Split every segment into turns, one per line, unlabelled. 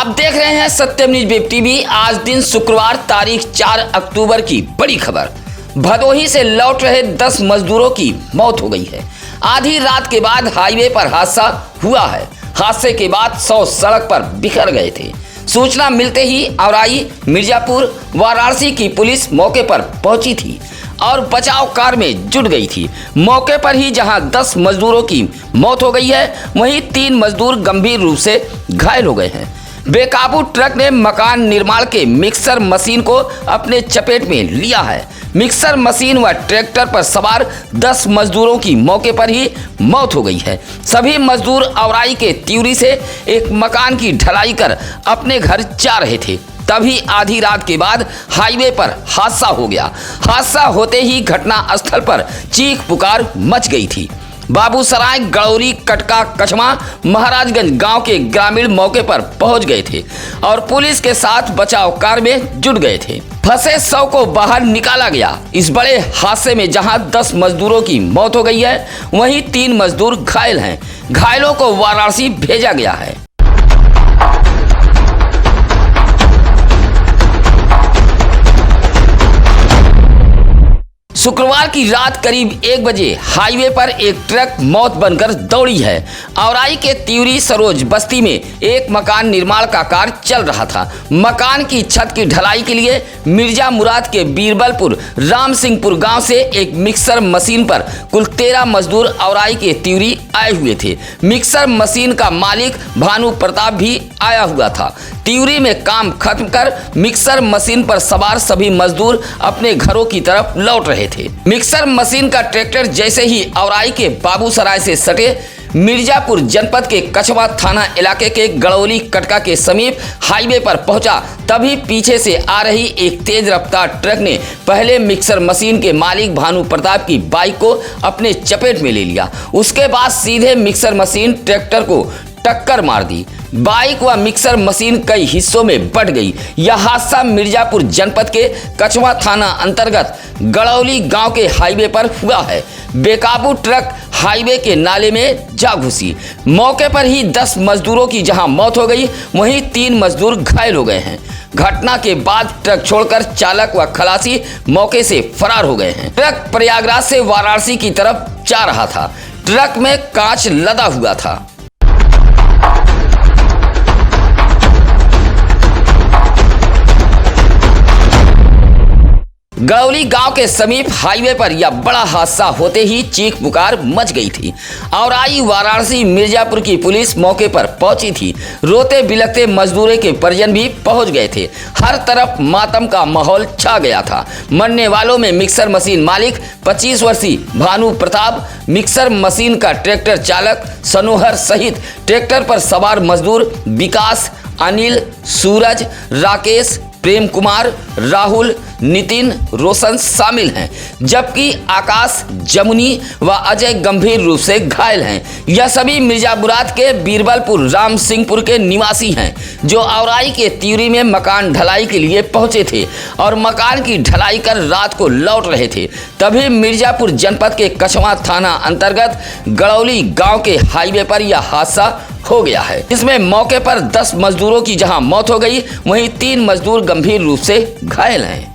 आप देख रहे हैं सत्यम न्यूज वेब टीवी। आज दिन शुक्रवार तारीख 4 अक्टूबर की बड़ी खबर। भदोही से लौट रहे 10 मजदूरों की मौत हो गई है। आधी रात के बाद हाईवे पर हादसा हुआ है। हादसे के बाद 100 सड़क पर बिखर गए थे। सूचना मिलते ही औराई, मिर्जापुर, वाराणसी की पुलिस मौके पर पहुंची थी और बचाव कार्य में जुट गई थी। मौके पर ही जहां 10 मजदूरों की मौत हो गई है, वहीं 3 मजदूर गंभीर रूप से घायल हो गए हैं। बेकाबू ट्रक ने मकान निर्माण के मिक्सर मशीन को अपने चपेट में लिया है। मिक्सर मशीन व ट्रैक्टर पर सवार 10 मजदूरों की मौके पर ही मौत हो गई है। सभी मजदूर औराई के त्यूरी से एक मकान की ढलाई कर अपने घर जा रहे थे। तभी आधी रात के बाद हाईवे पर हादसा हो गया। हादसा होते ही घटना स्थल पर चीख पुकार मच गई थी। बाबूसराय, गड़ौरी, कटका, कछमा, महाराजगंज गांव के ग्रामीण मौके पर पहुंच गए थे और पुलिस के साथ बचाव कार्य में जुट गए थे। फंसे 100 को बाहर निकाला गया। इस बड़े हादसे में जहां 10 मजदूरों की मौत हो गई है, वहीं 3 मजदूर घायल हैं। घायलों को वाराणसी भेजा गया है। शुक्रवार की रात करीब 1 बजे हाईवे पर एक ट्रक मौत बनकर दौड़ी है। औराई के त्यूरी सरोज बस्ती में एक मकान निर्माण का कार्य चल रहा था। मकान की छत की ढलाई के लिए मिर्जा मुराद के बीरबलपुर राम सिंहपुर गांव से एक मिक्सर मशीन पर कुल 13 मजदूर औराई के त्यूरी आए हुए थे। मिक्सर मशीन का मालिक भानु प्रताप भी आया हुआ था। त्यूरी में काम खत्म कर मिक्सर मशीन पर सवार सभी मजदूर अपने घरों की तरफ लौट रहे थे। मिक्सर मशीन का ट्रैक्टर जैसे ही औराई के बाबूसराय से सटे मिर्जापुर जनपद के कछवा थाना इलाके के गड़ौली कटका के समीप हाईवे पर पहुंचा, तभी पीछे से आ रही एक तेज रफ्तार ट्रक ने पहले मिक्सर मशीन के मालिक भानु प्रताप की बाइक को अपने चपेट में ले लिया। उसके बाद सीधे मिक्सर मशीन ट्रैक्टर को टक्कर मार दी। बाइक व मिक्सर मशीन कई हिस्सों में बट गई। यह हादसा मिर्जापुर जनपद के कछवा थाना अंतर्गत गड़ौली गांव के हाईवे पर हुआ है। बेकाबू ट्रक हाईवे के नाले में जा घुसी। मौके पर ही 10 मजदूरों की जहां मौत हो गई, वहीं 3 मजदूर घायल हो गए हैं। घटना के बाद ट्रक छोड़कर चालक व खलासी मौके से फरार हो गए हैं। ट्रक प्रयागराज से वाराणसी की तरफ जा रहा था। ट्रक में कांच लदा हुआ था। गड़ौली गांव के समीप हाईवे पर यह बड़ा हादसा होते ही चीख पुकार मच गई थी। औराई, वाराणसी, मिर्जापुर की पुलिस मौके पर पहुंची थी। रोते बिलखते मजदूरों के परिजन भी पहुंच गए थे। हर तरफ मातम का माहौल छा गया था। मरने वालों में मिक्सर मशीन मालिक 25 वर्षीय भानु प्रताप, मिक्सर मशीन का ट्रैक्टर चालक सनोहर सहित ट्रैक्टर पर सवार मजदूर विकास, अनिल, सूरज, राकेश, प्रेम कुमार, राहुल, नितिन, रोशन शामिल हैं, जबकि आकाश, जमुनी व अजय गंभीर रूप से घायल हैं। यह सभी मिर्जापुरात के बीरबलपुर राम सिंहपुर के निवासी हैं, जो औराई के त्यूरी में मकान ढलाई के लिए पहुंचे थे और मकान की ढलाई कर रात को लौट रहे थे। तभी मिर्जापुर जनपद के कछवा थाना अंतर्गत गड़ौली गांव के हाईवे पर यह हादसा हो गया है। इसमें मौके पर 10 मजदूरों की जहां मौत हो गई, वहीं 3 मजदूर गंभीर रूप से घायल हैं।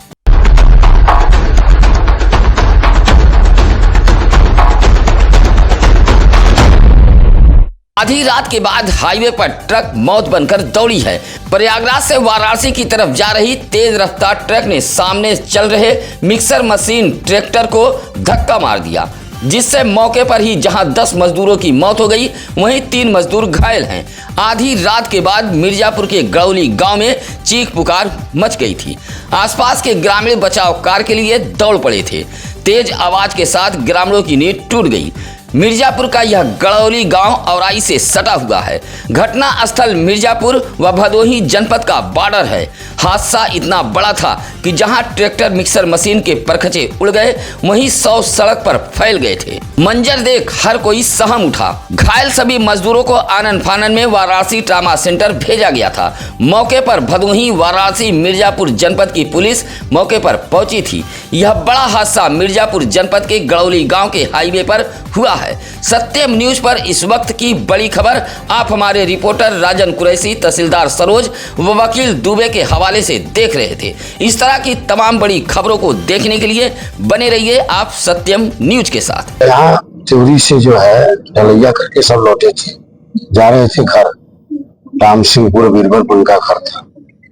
आधी रात के बाद हाईवे पर ट्रक मौत बनकर दौड़ी है। प्रयागराज से वाराणसी की तरफ जा रही तेज रफ्तार ट्रक ने सामने चल रहे मिक्सर मशीन ट्रैक्टर को धक्का मार दिया, जिससे मौके पर ही जहां 10 मजदूरों की मौत हो गई, वहीं 3 मजदूर घायल हैं। आधी रात के बाद मिर्जापुर के गड़ौली गांव में चीख पुकार मच गई थी। आसपास के ग्रामीण बचाव कार्य के लिए दौड़ पड़े थे। तेज आवाज के साथ ग्रामीणों की नींद टूट गई। मिर्जापुर का यह गड़ौली गांव औराई से सटा हुआ है। घटना स्थल मिर्जापुर व भदोही जनपद का बॉर्डर है। हादसा इतना बड़ा था कि जहां ट्रैक्टर मिक्सर मशीन के परखचे उड़ गए, वहीं 100 सड़क पर फैल गए थे। मंजर देख हर कोई सहम उठा। घायल सभी मजदूरों को आनन फानन में वाराणसी ट्रामा सेंटर भेजा गया था। मौके पर भदोही, वाराणसी, मिर्जापुर जनपद की पुलिस मौके पर पहुंची थी। यह बड़ा हादसा मिर्जापुर जनपद के गड़ौली गाँव के हाईवे पर हुआ है। सत्यम न्यूज पर इस वक्त की बड़ी खबर आप हमारे रिपोर्टर राजन कुरैशी, तहसीलदार सरोज व वकील दुबे के हवाले से देख रहे थे। इस तरह की तमाम बड़ी खबरों को देखने के लिए बने रहिए आप सत्यम न्यूज के साथ।
यहाँ त्यूरी से जो है ढलैया करके सब लौटे थे, जा रहे थे घर। राम सिंहपुर बीरबल उनका घर था।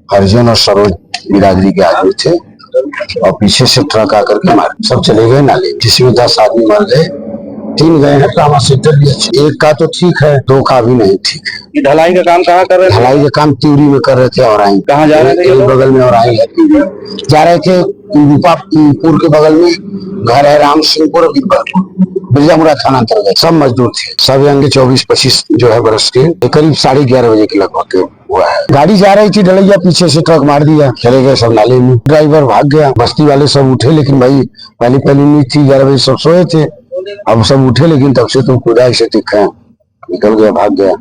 अर्जुन और सरोज बिरादरी के आदमी थे और पीछे से ट्रक आकर के मार सब चले गए नाले, जिसमें 10 आदमी मर गए, 3 गए हैं ट्रामा सेंटर भी। एक का तो ठीक है, 2 का भी नहीं ठीक है।
ढलाई का काम कहाँ कर रहे थे?
ढलाई का काम त्यूरी में कर रहे थे और आई
कहाँ जा रहे थे?
बगल में और आई है त्यूरी जा रहे थे। रूपापुर के बगल में घर है राम सिंहपुर और बिरजामुरा थाना अंतर्गत। सब मजदूर थे, सब यंगे 24-25 जो है बरस के, करीब 11:30 बजे के लगभग हुआ है। गाड़ी जा रही थी ढलैया, पीछे से ट्रक मार दिया, चले गए सब नाले में। ड्राइवर भाग गया, बस्ती वाले सब उठे, लेकिन भाई पहली नींद थी, 11 बजे सब सोए थे। अब सब उठे, लेकिन तब से तुम खुदा से दिखे, निकल गया, भाग गया।